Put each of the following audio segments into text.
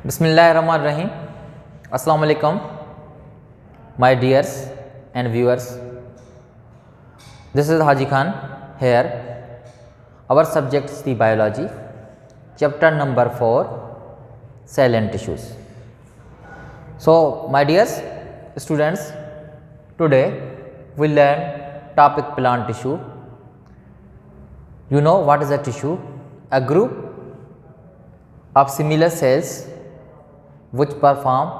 Bismillahirrahmanirrahim. Assalamu alaikum, my dears and viewers. This is Haji Khan here. Our subject is the biology, chapter number 4, cell and tissues. So, my dears students, today we learn topic plant tissue. You know what is a tissue? A group of similar cells which perform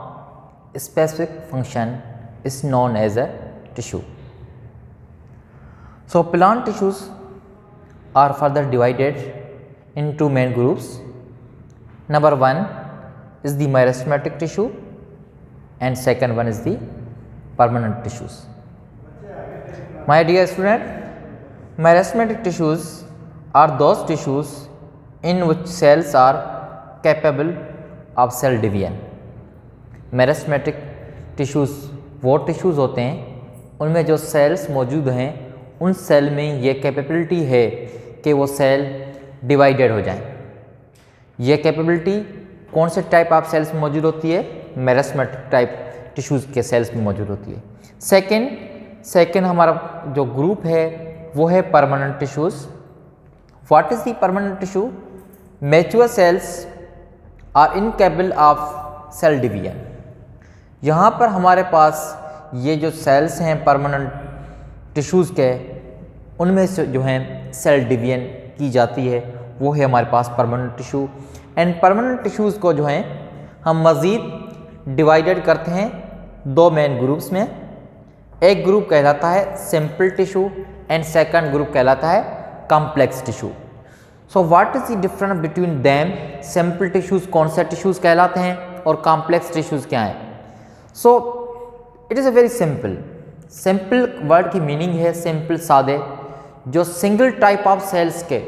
a specific function is known as a tissue. So, plant tissues are further divided in two main groups. Number one is the meristematic tissue and second one is the permanent tissues. My dear student, meristematic tissues are those tissues in which cells are capable of cell division. Meristematic tissues वो tissues होते हैं उनमें जो sales मौजूद हैं उन cell में ये कैपेबिलिटी है कि वो सेल डिवाइडेड हो जाएं। ये कैपेबिलिटी कौन से टाइप ऑफ सेल्स में मौजूद होती है? मेरिस्टेमेटिक टाइप टिश्यूज़ के सेल्स में मौजूद होती है। सेकेंड हमारा जो ग्रुप है वो है permanent tissues. What is the permanent tissue? Mature cells are incapable of cell division. यहाँ पर हमारे पास ये जो सेल्स हैं परमानेंट टिश्यूज़ के उनमें से जो हैं सेल डिवीजन की जाती है वो है हमारे पास permanent tissue. And permanent tissues को जो हैं हम मज़ीद डिवाइडेड करते हैं दो मेन ग्रुप्स में। एक ग्रुप कहलाता है simple tissue and second group कहलाता है complex tissue. So what is the difference between them? Simple tissues कौन से टिश्यूज़ कहलाते हैं और कॉम्प्लेक्स टिश्यूज़ क्या हैं? So it is a very simple word की मीनिंग है सिंपल, सादे। जो सिंगल टाइप ऑफ सेल्स के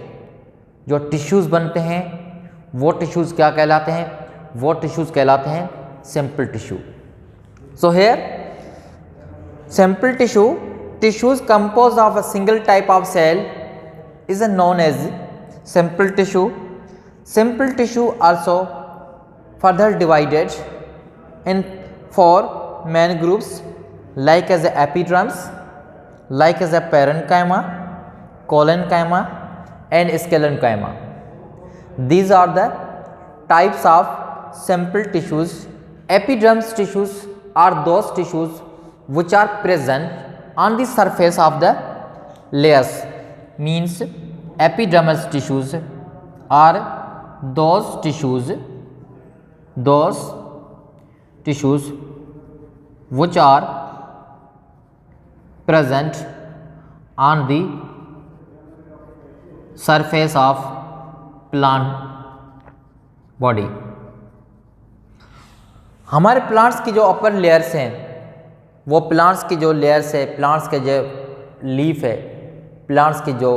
जो टिश्यूज़ बनते हैं वो टिश्यूज़ क्या कहलाते हैं? वो टिश्यूज़ कहलाते हैं simple tissue. So here simple tissues composed of a single type of cell is known as simple tissue. Simple tissue also further divided in four main groups like as a epidermis, like as a parenchyma, collenchyma and sclerenchyma. These are the types of simple tissues. Epidermis tissues are those tissues which are present on the surface of the layers. Means epidermal tissues are those tissues which are present on the surface of plant body. हमारे plants की जो upper layers हैं वो plants की जो layers है, plants के जो लीफ है, प्लांट्स की जो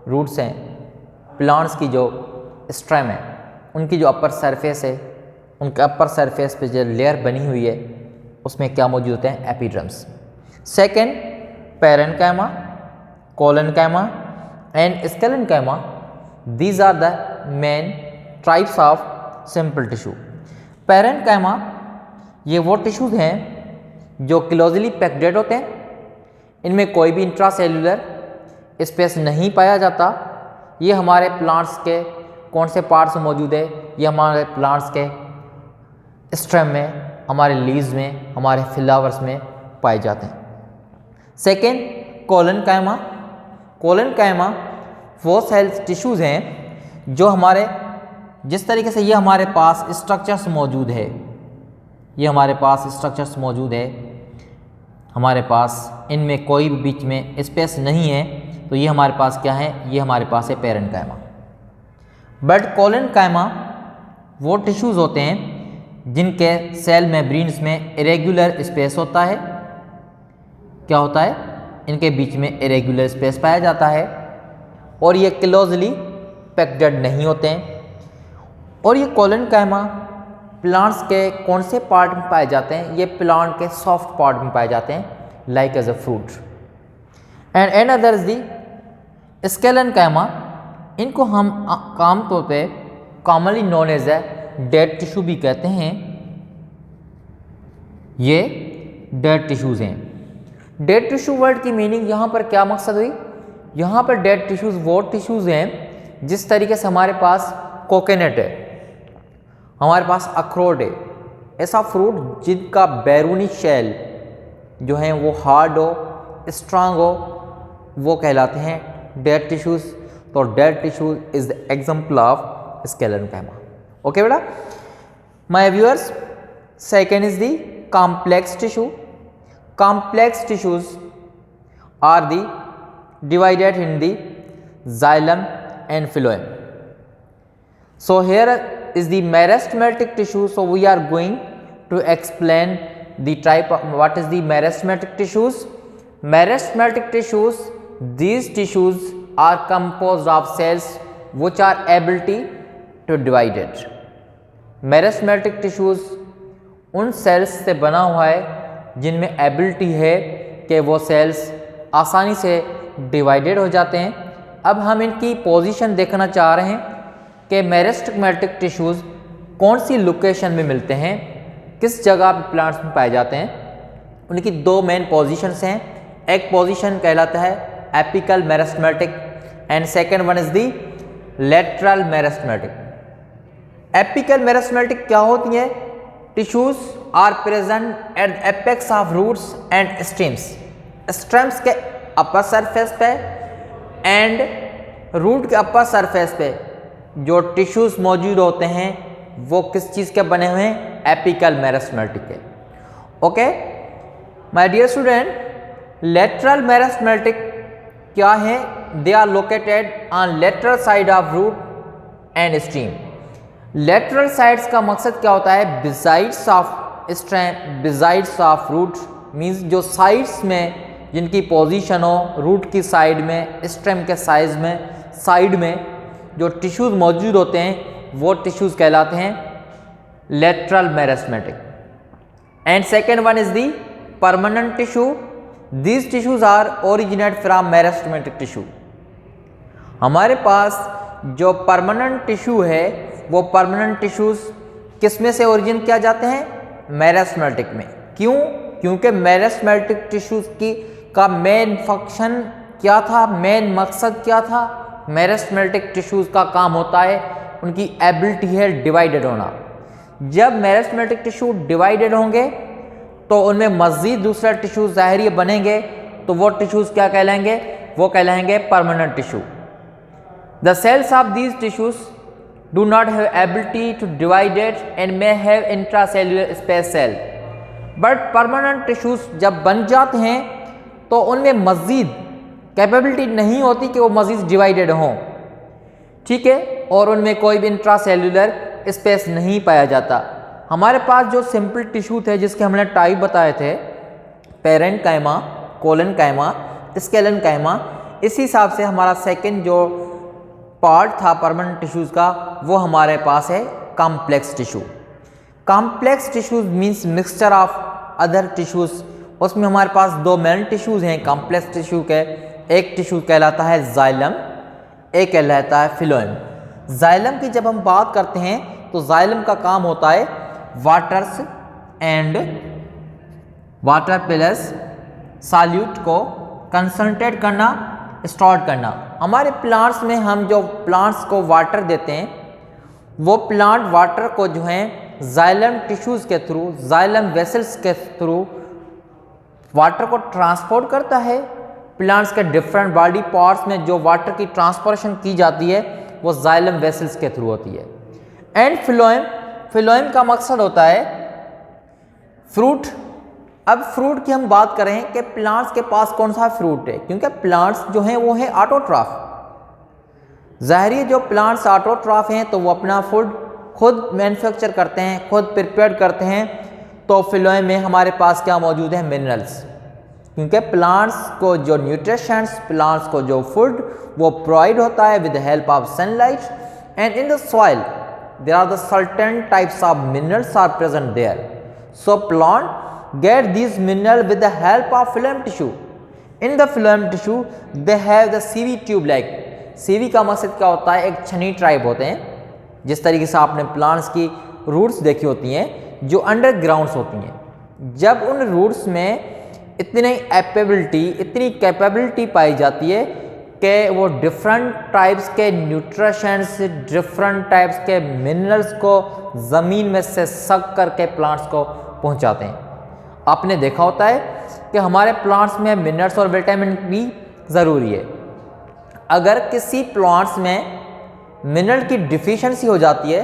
रूट्स हैं, प्लांट्स की जो स्टेम है, उनकी जो अपर सरफेस है, उनके अपर सरफेस पे जो लेयर बनी हुई है उसमें क्या मौजूद होते हैं? Epidermis. Second parenchyma, collenchyma and sclerenchyma. These are the main types of simple tissue. Parenchyma ये वो टिश्यूज़ हैं जो क्लोजली पैक्डेड होते हैं, इनमें कोई भी इंट्रासेल्यूलर स्पेस नहीं पाया जाता। ये हमारे प्लांट्स के कौन से पार्ट्स में मौजूद है? ये हमारे प्लांट्स के स्टेम में, हमारे लीव्स में, हमारे फ्लावर्स में पाए जाते हैं। Second collenchyma. कोलेन्काइमा वो सेल्स टिश्यूज़ हैं जो हमारे जिस तरीके से ये हमारे पास स्ट्रक्चर्स मौजूद है, ये हमारे पास स्ट्रक्चर्स मौजूद है, हमारे पास इनमें कोई भी बीच में स्पेस नहीं है, तो ये हमारे पास क्या है? ये हमारे पास है पैरेन्काइमा। बट कोलेन्काइमा वो टिश्यूज़ होते हैं जिनके सेल मेम्ब्रेन्स में इरेगुलर स्पेस होता है। क्या होता है? इनके बीच में इरेगुलर स्पेस पाया जाता है और ये क्लोजली पैक्डेड नहीं होते हैं। और ये कोलेन्काइमा प्लांट्स के कौन से पार्ट में पाए जाते हैं? ये प्लांट के सॉफ्ट पार्ट में पाए जाते हैं, like as a fruit. And other is the sclerenchyma. इनको हम आम तौर पे commonly known as a dead tissue भी कहते हैं, ये डेड टिश्यूज़ हैं। डेड टिश्यू वर्ड की मीनिंग यहाँ पर क्या मकसद हुई, यहाँ पर डेड टिश्यूज़ वो टिश्यूज़ हैं जिस तरीके से हमारे पास कोकोनट है, हमारे पास अखरोट है, ऐसा फ्रूट जिनका बैरूनी शेल जो है वो हार्ड हो, स्ट्रांग हो, वो कहलाते हैं डेड टिश्यूज़। तो dead tissue is the example of sclerenchyma. Okay बेटा my viewers, second is the complex tissue. Complex tissues are the divided in the xylem and phloem. So here is the meristematic tissue. So we are going to explain the type of what is the meristematic tissues. Meristematic tissues, these tissues are composed of cells which are ability to divide it. Meristematic tissues उन sales से बना हुआ है जिनमें ability है कि वो sales आसानी से डिवाइडेड हो जाते हैं। अब हम इनकी पोजीशन देखना चाह रहे हैं कि मेरिस्टेमेटिक टिश्यूज़ कौन सी लोकेशन में मिलते हैं, किस जगह पे प्लांट्स में पाए जाते हैं। उनकी दो मेन पोजीशंस हैं, एक पोजीशन कहलाता है apical meristematic and second one is the lateral meristematic. Apical meristematic क्या होती है? Tissues are present at apex of roots and stems. Stems के अपर सरफेस पे एंड रूट के अपर सरफेस पे जो टिश्यूज मौजूद होते हैं वो किस चीज़ के बने हुए हैं? एपिकल मेरिस्टेमेटिक के। Okay my dear student, lateral meristematic क्या है? They are located on lateral side of root and stem. Lateral sides का मकसद क्या होता है? Besides of stem, besides of root means जो साइड्स में जिनकी पोजीशन हो रूट की साइड में, स्टेम के साइज में, साइड में जो टिश्यूज़ मौजूद होते हैं वो टिश्यूज़ कहलाते हैं lateral meristematic. And second one is the permanent tissue. These tissues are originate from meristematic tissue. हमारे पास जो परमानेंट टिश्यू है वो परमानेंट टिश्यूज़ किस में से ओरिजिन किया जाते हैं? मेरिस्टेमेटिक में। क्यों? क्योंकि मेरिस्टेमेटिक टिश्यूज़ की का मेन फंक्शन क्या था, मेन मकसद क्या था? मेरिस्टेमेटिक टिश्यूज़ का काम होता है, उनकी एबिलिटी है डिवाइडेड होना। जब मेरिस्टेमेटिक टिश्यू डिवाइडेड होंगे तो उनमें मज़ीद दूसरा टिश्यू ज़ाहिर बनेंगे, तो वो टिश्यूज़ क्या कहलाएंगे? वो कहलाएंगे permanent tissue. The cells of these tissues do not have ability to divided and may have intracellular space cell. But permanent tissues जब बन जाते हैं तो उनमें मज़ीद कैपेबिलिटी नहीं होती कि वो मज़ीद डिवाइडेड हों, ठीक है, और उनमें कोई भी इंट्रासेल्युलर स्पेस नहीं पाया जाता। हमारे पास जो सिंपल टिश्यू थे जिसके हमने टाइप बताए थे, पेरेन्काइमा, कोलेनकाइमा, स्केलेनकाइमा, इस हिसाब से हमारा सेकंड जो पार्ट था परमानेंट टिश्यूज़ का वो हमारे पास है complex tissue. Complex tissues means mixture of other tissues. उसमें हमारे पास दो मेन टिश्यूज़ हैं कॉम्प्लेक्स टिश्यू के। एक टिश्यू कहलाता है जाइलम, एक कहलाता है फिलोएम। जाइलम की जब हम बात करते हैं तो जाइलम का काम होता है waters and water plus solute को कंसंट्रेट करना, स्टोर करना। हमारे प्लांट्स में हम जो प्लांट्स को वाटर देते हैं वो प्लांट वाटर को जो है जाइलम टिश्यूज़ के थ्रू, जाइलम वेसल्स के थ्रू वाटर को ट्रांसपोर्ट करता है। प्लांट्स के डिफरेंट बॉडी पार्ट्स में जो वाटर की ट्रांसपोर्टेशन की जाती है वो जाइलम वेसल्स के थ्रू होती है। एंड फिलोएम, फिलोएम का मकसद होता है फ्रूट। अब फ्रूट की हम बात करें कि प्लांट्स के पास कौन सा फ्रूट है, क्योंकि प्लांट्स जो हैं वो है ऑटोट्रॉफ। ज़ाहिर जो प्लांट्स ऑटोट्रॉफ हैं तो वो अपना फूड खुद मैन्युफैक्चर करते हैं, खुद प्रिपेयर करते हैं। तो फिलोएम में हमारे पास क्या मौजूद है? मिनरल्स। क्योंकि प्लांट्स को जो न्यूट्रिशंस, प्लांट्स को जो फूड वो प्रोवाइड होता है with the help of sunlight and in the soil there are the certain types of minerals are present there. So plant get this mineral with the help of phloem tissue. In the phloem tissue they have the sieve tube like. Sieve का मकसद क्या होता है? एक छनी tribe होते हैं, जिस तरीके से आपने प्लांट्स की रूट्स देखी होती हैं जो अंडरग्राउंड्स होती हैं, जब उन रूट्स में इतनी कैपेबिलिटी पाई जाती है कि वो डिफरेंट टाइप्स के न्यूट्रिशंस, डिफरेंट टाइप्स के मिनरल्स को ज़मीन में से सक करके प्लांट्स को पहुंचाते हैं। आपने देखा होता है कि हमारे प्लांट्स में मिनरल्स और विटामिन बी ज़रूरी है। अगर किसी प्लांट्स में मिनरल की डिफिशिएंसी हो जाती है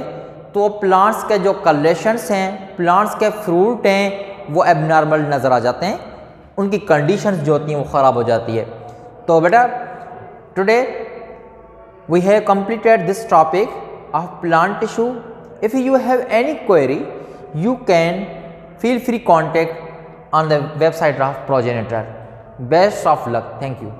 तो प्लांट्स के जो कलेक्शंस हैं, प्लांट्स के फ्रूट हैं, वो एबनॉर्मल नज़र आ जाते हैं, उनकी कंडीशंस जो होती हैं वो ख़राब हो जाती है। तो बेटा today we have completed this topic of plant tissue. If you have any query, you can feel free contact on the website of Progenitor. Best of luck. Thank you.